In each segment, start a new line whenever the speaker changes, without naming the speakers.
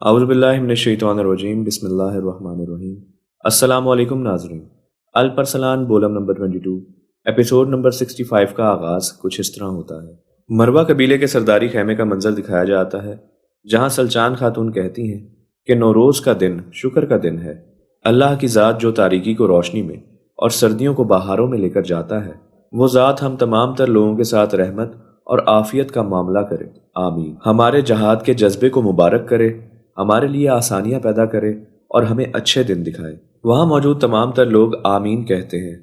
اعوذ باللہ من الشیطان الرجیم بسم اللہ الرحمن الرحیم۔ السلام علیکم ناظرین، الپرسلان بولم نمبر 22 ایپیسوڈ نمبر 65 کا آغاز کچھ اس طرح ہوتا ہے۔ مروہ قبیلے کے سرداری خیمے کا منظر دکھایا جاتا ہے جہاں سلچان خاتون کہتی ہیں کہ نوروز کا دن شکر کا دن ہے، اللہ کی ذات جو تاریکی کو روشنی میں اور سردیوں کو بہاروں میں لے کر جاتا ہے، وہ ذات ہم تمام تر لوگوں کے ساتھ رحمت اور عافیت کا معاملہ کرے، آمین۔ ہمارے جہاد کے جذبے کو مبارک کرے، ہمارے لیے آسانیاں پیدا کرے اور ہمیں اچھے دن دکھائے۔ وہاں موجود تمام تر لوگ آمین کہتے ہیں۔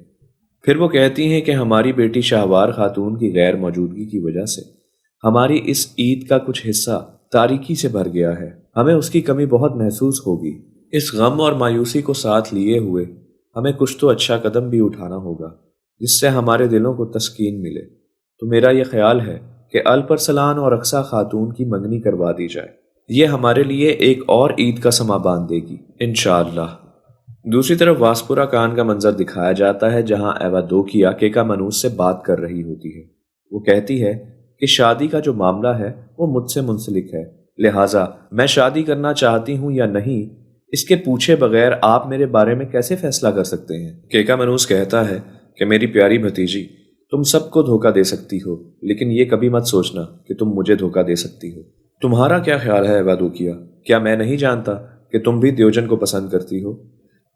پھر وہ کہتی ہیں کہ ہماری بیٹی شاہوار خاتون کی غیر موجودگی کی وجہ سے ہماری اس عید کا کچھ حصہ تاریکی سے بھر گیا ہے، ہمیں اس کی کمی بہت محسوس ہوگی۔ اس غم اور مایوسی کو ساتھ لیے ہوئے ہمیں کچھ تو اچھا قدم بھی اٹھانا ہوگا جس سے ہمارے دلوں کو تسکین ملے۔ تو میرا یہ خیال ہے کہ الپرسلان اور اقصیٰ خاتون کی منگنی کروا دی جائے، یہ ہمارے لیے ایک اور عید کا سما باندھ دے گی انشاءاللہ۔ دوسری طرف واسپورا کان کا منظر دکھایا جاتا ہے جہاں ایوادوکیا کیکا منوس سے بات کر رہی ہوتی ہے۔ وہ کہتی ہے کہ شادی کا جو معاملہ ہے وہ مجھ سے منسلک ہے، لہٰذا میں شادی کرنا چاہتی ہوں یا نہیں اس کے پوچھے بغیر آپ میرے بارے میں کیسے فیصلہ کر سکتے ہیں؟ کیکا منوس کہتا ہے کہ میری پیاری بھتیجی، تم سب کو دھوکہ دے سکتی ہو لیکن یہ کبھی مت سوچنا کہ تم مجھے دھوکہ دے سکتی ہو۔ تمہارا کیا خیال ہے ایوادوکیا؟ کیا میں نہیں جانتا کہ تم بھی دیوجن کو پسند کرتی ہو؟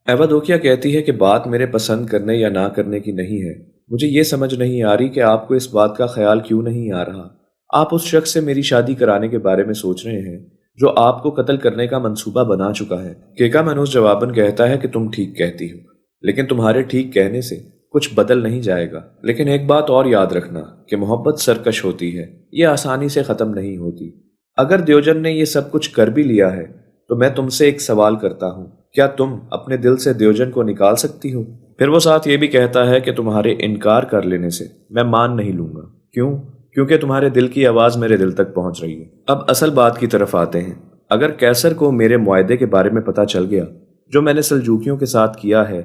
ایوادوکیا کہتی ہے کہ بات میرے پسند کرنے یا نہ کرنے کی نہیں ہے، مجھے یہ سمجھ نہیں آ رہی کہ آپ کو اس بات کا خیال کیوں نہیں آ رہا۔ آپ اس شخص سے میری شادی کرانے کے بارے میں سوچ رہے ہیں جو آپ کو قتل کرنے کا منصوبہ بنا چکا ہے۔ کیکا منوس جواباً کہتا ہے کہ تم ٹھیک کہتی ہو، لیکن تمہارے ٹھیک کہنے سے کچھ بدل نہیں جائے گا۔ لیکن ایک بات اور یاد رکھنا کہ محبت سرکش ہوتی ہے، یہ آسانی سے ختم نہیں ہوتی۔ اگر دیوجن نے یہ سب کچھ کر بھی لیا ہے تو میں تم سے ایک سوال کرتا ہوں، کیا تم اپنے دل سے دیوجن کو نکال سکتی ہو؟ پھر وہ ساتھ یہ بھی کہتا ہے کہ تمہارے انکار کر لینے سے میں مان نہیں لوں گا۔ کیوں؟ کیونکہ تمہارے دل کی آواز میرے دل تک پہنچ رہی ہے۔ اب اصل بات کی طرف آتے ہیں۔ اگر کیسر کو میرے معاہدے کے بارے میں پتہ چل گیا جو میں نے سلجوکیوں کے ساتھ کیا ہے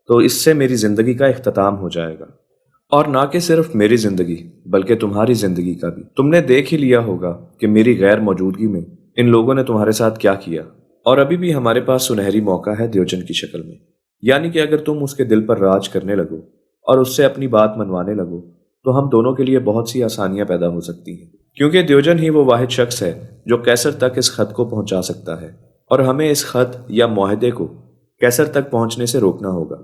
تو اس سے میری زندگی کا اختتام ہو جائے گا، اور نہ کہ صرف میری زندگی بلکہ تمہاری زندگی کا بھی۔ تم نے دیکھ ہی لیا ہوگا کہ میری غیر موجودگی میں ان لوگوں نے تمہارے ساتھ کیا کیا، اور ابھی بھی ہمارے پاس سنہری موقع ہے دیوجن کی شکل میں، یعنی کہ اگر تم اس کے دل پر راج کرنے لگو اور اس سے اپنی بات منوانے لگو تو ہم دونوں کے لیے بہت سی آسانیاں پیدا ہو سکتی ہیں، کیونکہ دیوجن ہی وہ واحد شخص ہے جو کیسر تک اس خط کو پہنچا سکتا ہے، اور ہمیں اس خط یا معاہدے کو کیسر تک پہنچنے سے روکنا ہوگا۔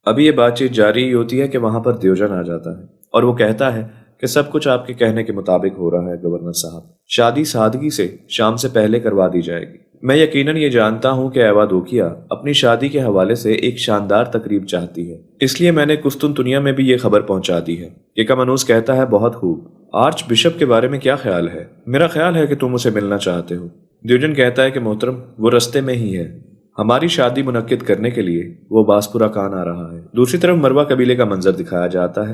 ابھی یہ بات چیت جاری ہی ہوتی ہے کہ وہاں پر دیوجن آ جاتا ہے اور وہ کہتا ہے کہ سب کچھ آپ کے کہنے کے مطابق ہو رہا ہے گورنر صاحب، شادی سادگی سے شام سے پہلے کروا دی جائے گی۔ میں یقیناً یہ جانتا ہوں کہ ایوادوکیا اپنی شادی کے حوالے سے ایک شاندار تقریب چاہتی ہے، اس لیے میں نے قسطنطنیہ میں بھی یہ خبر پہنچا دی ہے۔ کیکا منوس کہتا ہے بہت خوب، آرچ بشپ کے بارے میں کیا خیال ہے؟ میرا خیال ہے کہ تم اسے ملنا چاہتے ہو۔ دیوجن کہتا ہے کہ محترم وہ رستے میں ہی ہے، ہماری شادی منعقد کرنے کے لیے وہ باسپورا کان آ رہا ہے۔ دوسری طرف مروہ قبیلے کا منظر دکھایا جاتا ہے۔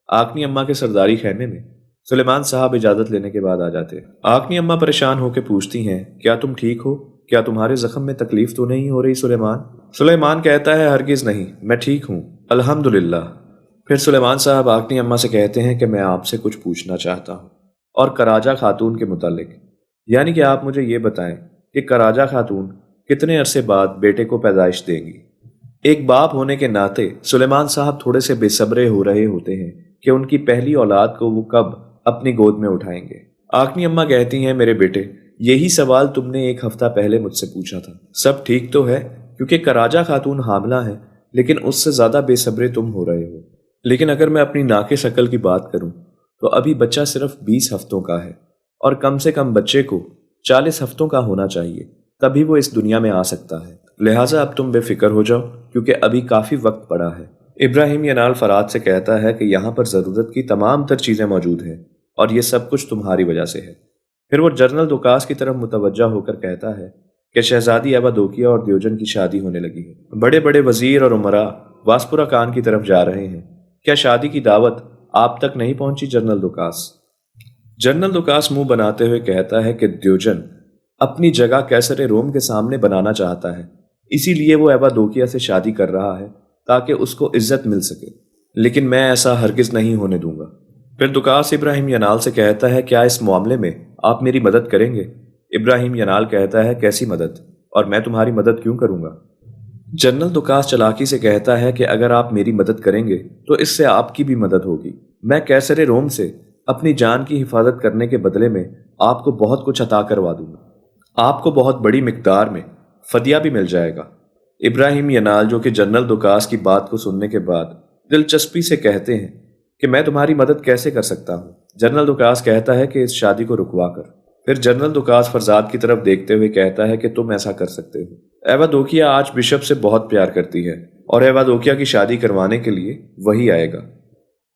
آکنی اماں کے سرداری خیمے میں سلیمان صاحب اجازت لینے کے بعد آ جاتے ہیں۔ آکنی اماں پریشان ہو کے پوچھتی ہیں کیا تم ٹھیک ہو؟ کیا تمہارے زخم میں تکلیف تو نہیں ہو رہی سلیمان؟ سلیمان کہتا ہے ہرگز نہیں، میں ٹھیک ہوں الحمدللہ۔ پھر سلیمان صاحب آکنی اماں سے کہتے ہیں کہ میں آپ سے کچھ پوچھنا چاہتا ہوں، اور کراجہ خاتون کے متعلق، یعنی کہ آپ مجھے یہ بتائیں کہ کراجہ خاتون کتنے عرصے بعد بیٹے کو پیدائش دیں گی؟ ایک باپ ہونے کے ناطے سلیمان صاحب تھوڑے سے بے صبرے ہو رہے ہوتے ہیں کہ ان کی پہلی اولاد کو وہ کب اپنی گود میں اٹھائیں گے۔ آکنی اماں کہتی ہیں میرے بیٹے، یہی سوال تم نے ایک ہفتہ پہلے مجھ سے پوچھا تھا۔ سب ٹھیک تو ہے کیونکہ کراجہ خاتون حاملہ ہے، لیکن اس سے زیادہ بے صبرے تم ہو رہے ہو۔ لیکن اگر میں اپنی ناقص عقل کی بات کروں تو ابھی بچہ صرف 20 ہفتوں کا ہے، اور کم سے کم بچے کو 40 ہفتوں کا ہونا چاہیے، تبھی وہ اس دنیا میں آ سکتا ہے۔ لہٰذا اب تم بے فکر ہو جاؤ کیونکہ ابھی کافی وقت پڑا ہے۔ ابراہیم ینال فرات سے کہتا ہے کہ یہاں پر ضرورت کی تمام تر چیزیں موجود ہیں اور یہ سب کچھ تمہاری وجہ سے ہے۔ پھر وہ جنرل دوکاس کی طرف متوجہ ہو کر کہتا ہے کہ شہزادی ایوادوکیا اور دیوجن کی شادی ہونے لگی ہے۔ بڑے بڑے وزیر اور امراء واسپورا کان کی طرف جا رہے ہیں، کیا شادی کی دعوت آپ تک نہیں پہنچی جنرل دوکاس؟ جنرل دوکاس منہ بناتے ہوئے کہتا ہے کہ دیوجن اپنی جگہ کیسر روم کے سامنے بنانا چاہتا ہے، اسی لیے وہ ایوادوکیا سے شادی کر رہا ہے تاکہ اس کو عزت مل سکے، لیکن میں ایسا ہرگز نہیں ہونے دوں گا۔ پھر دوکاس ابراہیم ینال سے کہتا ہے کیا اس معاملے میں آپ میری مدد کریں گے؟ ابراہیم ینال کہتا ہے کیسی مدد، اور میں تمہاری مدد کیوں کروں گا؟ جنرل دکاس چلاکی سے کہتا ہے کہ اگر آپ میری مدد کریں گے تو اس سے آپ کی بھی مدد ہوگی۔ میں کیسر روم سے اپنی جان کی حفاظت کرنے کے بدلے میں آپ کو بہت کچھ عطا کروا دوں گا، آپ کو بہت بڑی مقدار میں فدیہ بھی مل جائے گا۔ ابراہیم ینال جو کہ جنرل دکاس کی بات کو سننے کے بعد دلچسپی سے کہتے ہیں کہ میں تمہاری مدد کیسے کر سکتا ہوں؟ جنرل دکاس کہتا ہے کہ اس شادی کو رکوا کر۔ پھر جنرل دکاس فرزاد کی طرف دیکھتے ہوئے کہتا ہے کہ تم ایسا کر سکتے ہو۔ ایوادوکیا آج بشپ سے بہت پیار کرتی ہے اور ایوادوکیا کی شادی کروانے کے لیے وہی آئے گا۔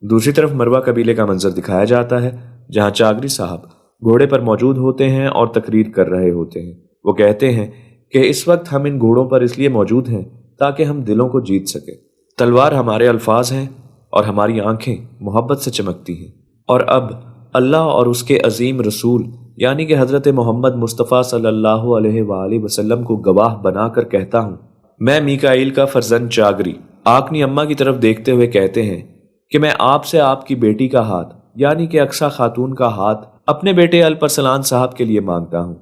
دوسری طرف مروا قبیلے کا منظر دکھایا جاتا ہے جہاں چاگری صاحب گھوڑے پر موجود ہوتے ہیں اور تقریر کر رہے ہوتے ہیں۔ وہ کہتے ہیں کہ اس وقت ہم ان گھوڑوں پر اس لیے موجود ہیں تاکہ ہم دلوں کو جیت سکیں۔ تلوار ہمارے الفاظ ہیں اور ہماری آنکھیں محبت سے چمکتی ہیں، اور اب اللہ اور اس کے عظیم رسول یعنی کہ حضرت محمد مصطفیٰ صلی اللہ علیہ وآلہ وسلم کو گواہ بنا کر کہتا ہوں، میں میکائیل کا فرزند چاگری آکنی اماں کی طرف دیکھتے ہوئے کہتے ہیں کہ میں آپ سے آپ کی بیٹی کا ہاتھ یعنی کہ اقصیٰ خاتون کا ہاتھ اپنے بیٹے الپرسلان صاحب کے لیے مانگتا ہوں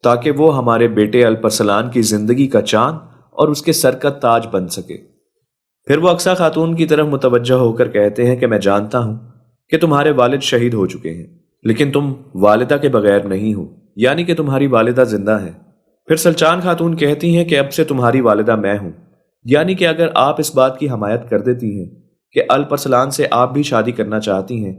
تاکہ وہ ہمارے بیٹے الپرسلان کی زندگی کا چاند اور اس کے سر کا تاج بن سکے۔ پھر وہ اقصیٰ خاتون کی طرف متوجہ ہو کر کہتے ہیں کہ میں جانتا ہوں کہ تمہارے والد شہید ہو چکے ہیں، لیکن تم والدہ کے بغیر نہیں ہو، یعنی کہ تمہاری والدہ زندہ ہے۔ پھر سلچان خاتون کہتی ہیں کہ اب سے تمہاری والدہ میں ہوں، یعنی کہ اگر آپ اس بات کی حمایت کر دیتی ہیں کہ الپرسلان سے آپ بھی شادی کرنا چاہتی ہیں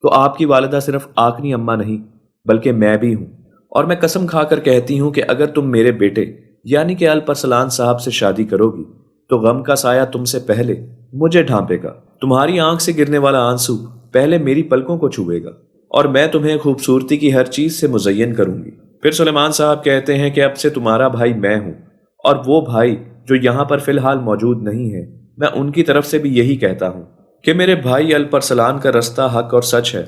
تو آپ کی والدہ صرف آکنی اماں نہیں بلکہ میں بھی ہوں، اور میں قسم کھا کر کہتی ہوں کہ اگر تم میرے بیٹے یعنی کہ الپرسلان صاحب سے شادی کرو گی تو غم کا سایہ تم سے پہلے مجھے ڈھانپے گا، تمہاری آنکھ سے گرنے والا آنسو پہلے میری پلکوں کو چھوئے گا، اور میں تمہیں خوبصورتی کی ہر چیز سے مزین کروں گی۔ پھر سلیمان صاحب کہتے ہیں کہ اب سے تمہارا بھائی میں ہوں، اور وہ بھائی جو یہاں پر فی الحال موجود نہیں ہے، میں ان کی طرف سے بھی یہی کہتا ہوں کہ میرے بھائی الپرسلان کا رستہ حق اور سچ ہے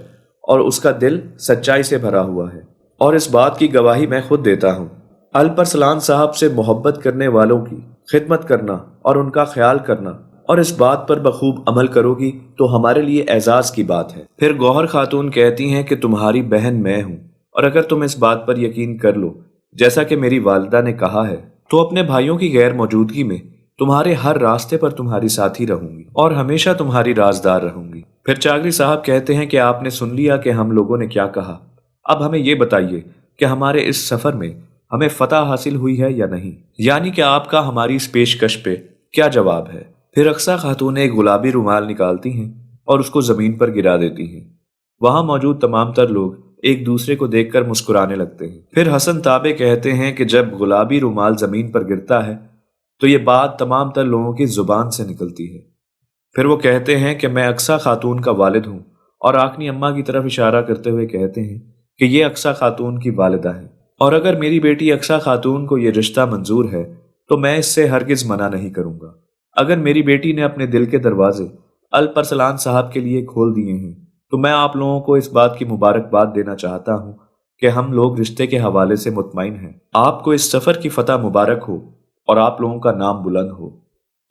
اور اس کا دل سچائی سے بھرا ہوا ہے، اور اس بات کی گواہی میں خود دیتا ہوں۔ الپرسلان صاحب سے محبت کرنے والوں کی خدمت کرنا اور ان کا خیال کرنا اور اس بات پر بخوب عمل کرو گی تو ہمارے لیے اعزاز کی بات ہے۔ پھر گوہر خاتون کہتی ہیں کہ تمہاری بہن میں ہوں، اور اگر تم اس بات پر یقین کر لو جیسا کہ میری والدہ نے کہا ہے تو اپنے بھائیوں کی غیر موجودگی میں تمہارے ہر راستے پر تمہاری ساتھی رہوں گی اور ہمیشہ تمہاری رازدار رہوں گی۔ پھر چاگری صاحب کہتے ہیں کہ آپ نے سن لیا کہ ہم لوگوں نے کیا کہا، اب ہمیں یہ بتائیے کہ ہمارے اس سفر میں ہمیں فتح حاصل ہوئی ہے یا نہیں، یعنی کہ آپ کا ہماری اس پیشکش پہ کیا جواب ہے۔ پھر اقصیٰ خاتون ایک گلابی رومال نکالتی ہیں اور اس کو زمین پر گرا دیتی ہیں۔ وہاں موجود تمام تر لوگ ایک دوسرے کو دیکھ کر مسکرانے لگتے ہیں۔ پھر حسن تابے کہتے ہیں کہ جب گلابی رومال زمین پر گرتا ہے تو یہ بات تمام تر لوگوں کی زبان سے نکلتی ہے۔ پھر وہ کہتے ہیں کہ میں اقصیٰ خاتون کا والد ہوں، اور آکنی اماں کی طرف اشارہ کرتے ہوئے کہتے ہیں کہ یہ اقصیٰ خاتون کی والدہ ہے، اور اگر میری بیٹی اقصیٰ خاتون کو یہ رشتہ منظور ہے تو میں اس سے ہرگز منع نہیں کروں گا۔ اگر میری بیٹی نے اپنے دل کے دروازے الپرسلان صاحب کے لیے کھول دیے ہیں تو میں آپ لوگوں کو اس بات کی مبارکباد دینا چاہتا ہوں کہ ہم لوگ رشتے کے حوالے سے مطمئن ہیں۔ آپ کو اس سفر کی فتح مبارک ہو اور آپ لوگوں کا نام بلند ہو۔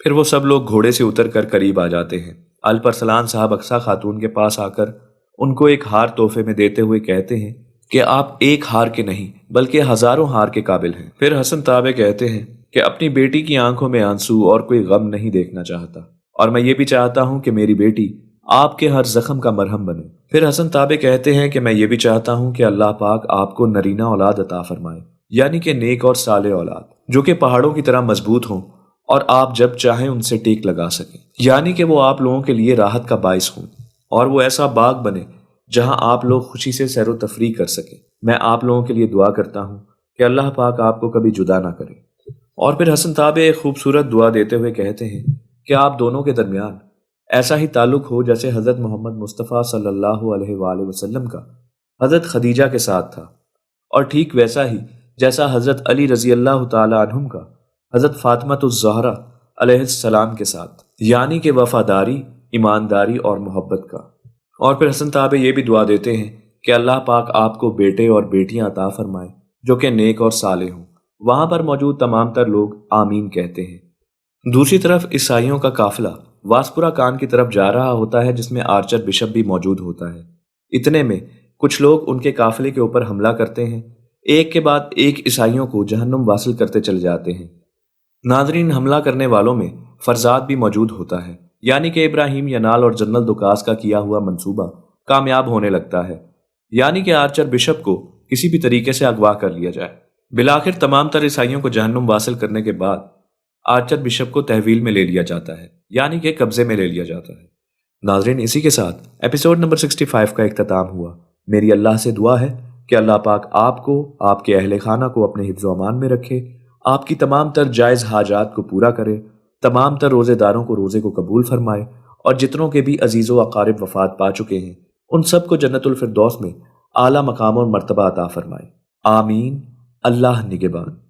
پھر وہ سب لوگ گھوڑے سے اتر کر قریب آ جاتے ہیں۔ الپرسلان صاحب اقصیٰ خاتون کے پاس آ کر ان کو ایک ہار تحفے میں دیتے ہوئے کہتے ہیں کہ آپ ایک ہار کے نہیں بلکہ ہزاروں ہار کے قابل ہیں۔ پھر حسن تابے کہتے ہیں کہ اپنی بیٹی کی آنکھوں میں آنسو اور کوئی غم نہیں دیکھنا چاہتا، اور میں یہ بھی چاہتا ہوں کہ میری بیٹی آپ کے ہر زخم کا مرہم بنے۔ پھر حسن تابے کہتے ہیں کہ میں یہ بھی چاہتا ہوں کہ اللہ پاک آپ کو نرینہ اولاد عطا فرمائے، یعنی کہ نیک اور صالح اولاد جو کہ پہاڑوں کی طرح مضبوط ہوں اور آپ جب چاہیں ان سے ٹیک لگا سکیں، یعنی کہ وہ آپ لوگوں کے لیے راحت کا باعث ہوں، اور وہ ایسا باغ بنے جہاں آپ لوگ خوشی سے سیر و تفریح کر سکیں۔ میں آپ لوگوں کے لیے دعا کرتا ہوں کہ اللہ پاک آپ کو کبھی جدا نہ کرے۔ اور پھر حسن تابے ایک خوبصورت دعا دیتے ہوئے کہتے ہیں کہ آپ دونوں کے درمیان ایسا ہی تعلق ہو جیسے حضرت محمد مصطفیٰ صلی اللہ علیہ وآلہ وسلم کا حضرت خدیجہ کے ساتھ تھا، اور ٹھیک ویسا ہی جیسا حضرت علی رضی اللہ تعالی عنہم کا حضرت فاطمۃ الزہرا علیہ السلام کے ساتھ، یعنی کہ وفاداری، ایمانداری اور محبت کا۔ اور پھر حسن تابے یہ بھی دعا دیتے ہیں کہ اللہ پاک آپ کو بیٹے اور بیٹیاں عطا فرمائے جو کہ نیک اور صالح ہوں۔ وہاں پر موجود تمام تر لوگ آمین کہتے ہیں۔ دوسری طرف عیسائیوں کا قافلہ واسپورا کان کی طرف جا رہا ہوتا ہے جس میں آرچر بشپ بھی موجود ہوتا ہے۔ اتنے میں کچھ لوگ ان کے قافلے کے اوپر حملہ کرتے ہیں۔ ایک کے بعد ایک عیسائیوں کو جہنم واصل کرتے چلے جاتے ہیں۔ ناظرین، حملہ کرنے والوں میں فرزاد بھی موجود ہوتا ہے، یعنی کہ ابراہیم ینال اور جنرل دکاس کا کیا ہوا منصوبہ کامیاب ہونے لگتا ہے، یعنی کہ آرچر بشپ کو کسی بھی طریقے سے اغوا کر لیا جائے۔ بالآخر تمام تر عیسائیوں کو جہنم واصل کرنے کے بعد آرچر بشپ کو تحویل میں لے لیا جاتا ہے، یعنی کہ قبضے میں لے لیا جاتا ہے۔ ناظرین، اسی کے ساتھ ایپیسوڈ نمبر 65 کا اختتام ہوا۔ میری اللہ سے دعا ہے کہ اللہ پاک آپ کو، آپ کے اہل خانہ کو اپنے حفظ و امان میں رکھے، آپ کی تمام تر جائز حاجات کو پورا کرے، تمام تر روزے داروں کو روزے کو قبول فرمائے، اور جتنوں کے بھی عزیز و اقارب وفات پا چکے ہیں ان سب کو جنت الفردوس میں اعلیٰ مقام اور مرتبہ عطا فرمائے۔ آمین۔ اللہ نگہبان۔